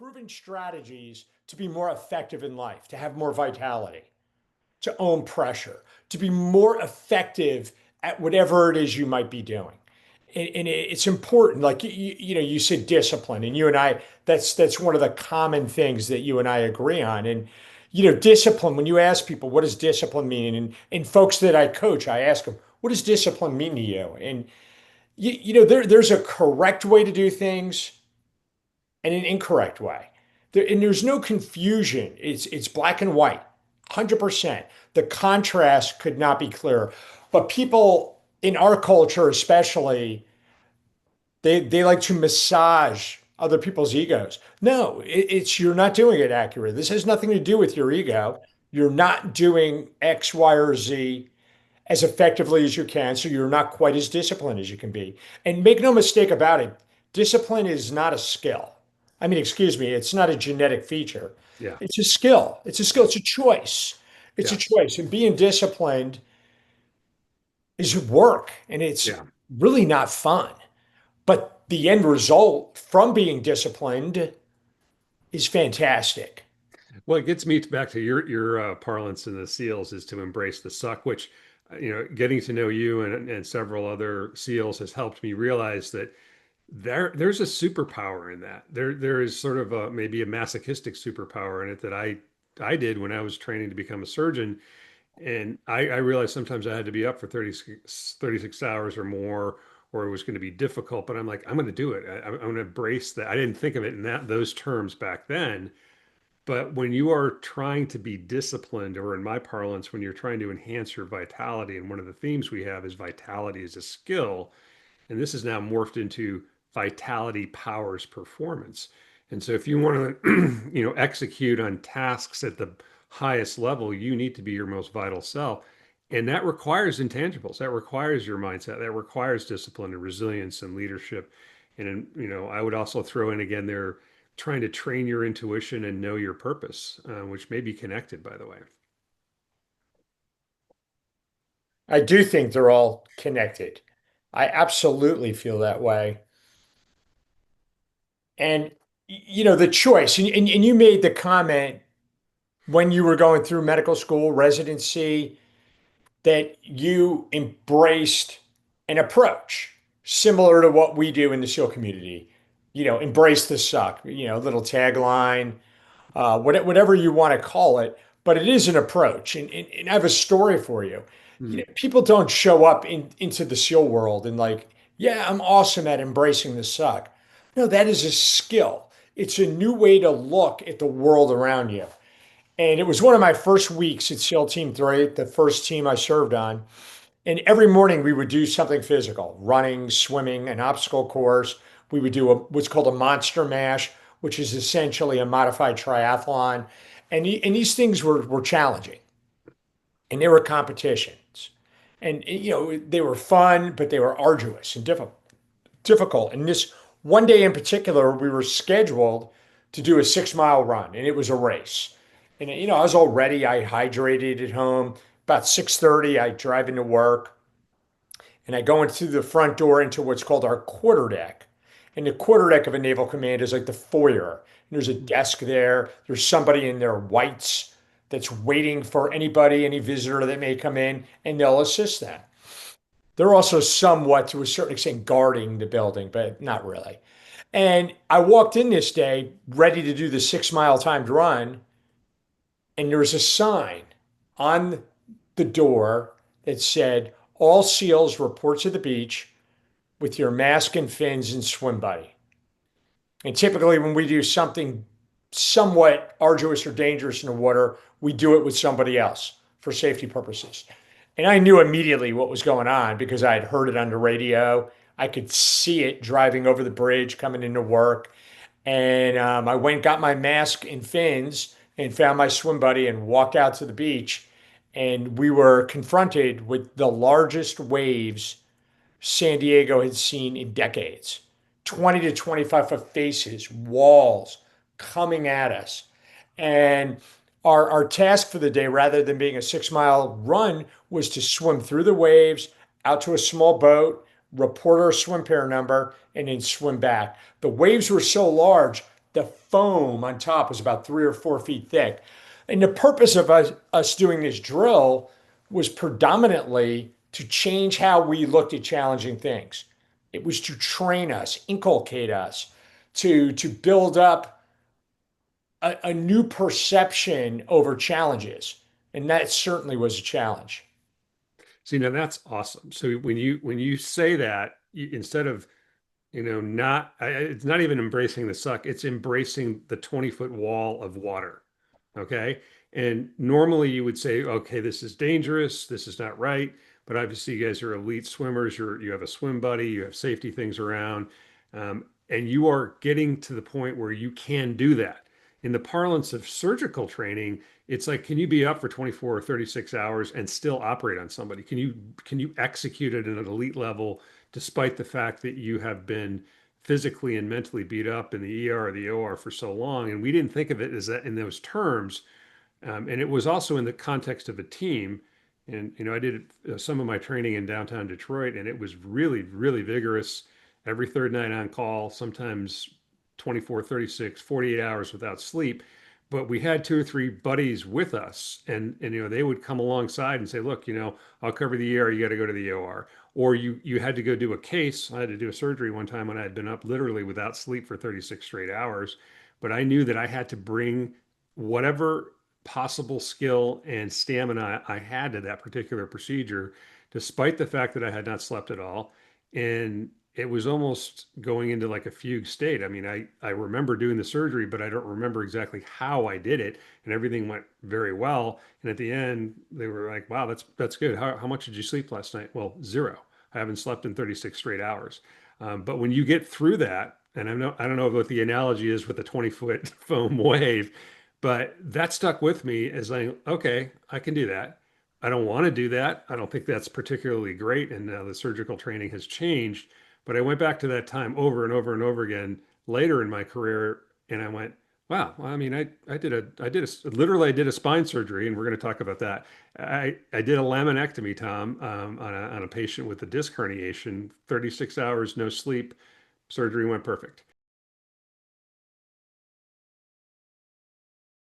proven strategies to be more effective in life, to have more vitality, to own pressure, to be more effective at whatever it is you might be doing. And it's important, like you said discipline, and you and I, that's one of the common things that you and I agree on. And discipline, when you ask people, what does discipline mean? And folks that I coach, I ask them, what does discipline mean to you? And there's a correct way to do things and an incorrect way. And there's no confusion. It's black and white, 100%. The contrast could not be clearer. But people in our culture, especially, they like to massage other people's egos. No, it's you're not doing it accurately. This has nothing to do with your ego. You're not doing X, Y, or Z as effectively as you can, so you're not quite as disciplined as you can be. And make no mistake about it, discipline is not a skill. I mean, excuse me, it's not a genetic feature. Yeah. It's a skill. It's a skill. It's a choice. It's a Yes. choice. And being disciplined is work, and it's Yeah. really not fun. But the end result from being disciplined is fantastic. Well, it gets me back to your parlance in the SEALs is to embrace the suck, which getting to know you and several other SEALs has helped me realize that there's a superpower in that. There is sort of maybe a masochistic superpower in it that I did when I was training to become a surgeon. And I realized sometimes I had to be up for 36 hours or more, or it was going to be difficult. But I'm like, I'm going to do it. I'm going to embrace that. I didn't think of it in those terms back then. But when you are trying to be disciplined, or in my parlance, when you're trying to enhance your vitality, and one of the themes we have is vitality is a skill, and this is now morphed into vitality powers performance. And so if you want to, execute on tasks at the highest level, you need to be your most vital self. And that requires intangibles. That requires your mindset. That requires discipline and resilience and leadership. And, I would also throw in again there trying to train your intuition and know your purpose, which may be connected, by the way. I do think they're all connected. I absolutely feel that way. And the choice, and you made the comment when you were going through medical school residency that you embraced an approach similar to what we do in the SEAL community. Embrace the suck, little tagline, whatever you want to call it, but it is an approach. And I have a story for you. Hmm. People don't show up into the SEAL world and like, yeah, I'm awesome at embracing the suck. No, that is a skill. It's a new way to look at the world around you. And it was one of my first weeks at SEAL Team 3, the first team I served on. And every morning we would do something physical, running, swimming, an obstacle course. We would do what's called a monster mash, which is essentially a modified triathlon. And these things were challenging and they were competitions. And they were fun, but they were arduous and difficult. And this one day in particular, we were scheduled to do a 6 mile run, and it was a race. And I was all ready. I hydrated at home. About 6:30, I drive into work, and I go into the front door into what's called our quarterdeck. And the quarterdeck of a naval command is like the foyer. And there's a desk there. There's somebody in their whites that's waiting for anybody, any visitor that may come in, and they'll assist them. They're also somewhat, to a certain extent, guarding the building, but not really. And I walked in this day ready to do the 6 mile timed run, and there was a sign on the door that said, "All SEALs report to the beach with your mask and fins and swim buddy." And typically, when we do something somewhat arduous or dangerous in the water, we do it with somebody else for safety purposes. And I knew immediately what was going on because I had heard it on the radio. I could see it driving over the bridge coming into work. And I went and got my mask and fins and found my swim buddy and walked out to the beach. And we were confronted with the largest waves San Diego had seen in decades. 20 to 25 foot faces, walls coming at us. And our task for the day, rather than being a 6 mile run, was to swim through the waves out to a small boat, report our swim pair number, and then swim back. The waves were so large, the foam on top was about 3 or 4 feet thick. And the purpose of us doing this drill was predominantly to change how we looked at challenging things. It was to train us, inculcate us, to build up a new perception over challenges. And that certainly was a challenge. See, now that's awesome. So when you say that, instead of not it's not even embracing the suck, it's embracing the 20-foot wall of water. Okay. And normally you would say, okay, this is dangerous, this is not right. But obviously, you guys are elite swimmers. You have a swim buddy, you have safety things around, and you are getting to the point where you can do that. In the parlance of surgical training, it's like, can you be up for 24 or 36 hours and still operate on somebody? Can you execute it at an elite level despite the fact that you have been physically and mentally beat up in the ER or the OR for so long? And we didn't think of it as that in those terms. And it was also in the context of a team. And, I did some of my training in downtown Detroit, and it was really, really vigorous. Every third night on call, sometimes 24, 36, 48 hours without sleep. But we had two or three buddies with us, and they would come alongside and say, look, I'll cover the ER, you got to go to the OR. Or you had to go do a case. I had to do a surgery one time when I had been up literally without sleep for 36 straight hours. But I knew that I had to bring whatever possible skill and stamina I had to that particular procedure, despite the fact that I had not slept at all. And it was almost going into like a fugue state. I mean, I remember doing the surgery, but I don't remember exactly how I did it. And everything went very well. And at the end, they were like, wow, that's good. How much did you sleep last night? Well, zero. I haven't slept in 36 straight hours. But when you get through that, and I don't know what the analogy is with the 20-foot foam wave, but that stuck with me as like, okay, I can do that. I don't want to do that. I don't think that's particularly great. And now the surgical training has changed. But I went back to that time over and over and over again later in my career, and I went, wow. Well, I mean, literally I did a spine surgery, and we're going to talk about that. I did a laminectomy, Tom, on a patient with a disc herniation, 36 hours, no sleep. Surgery went perfect.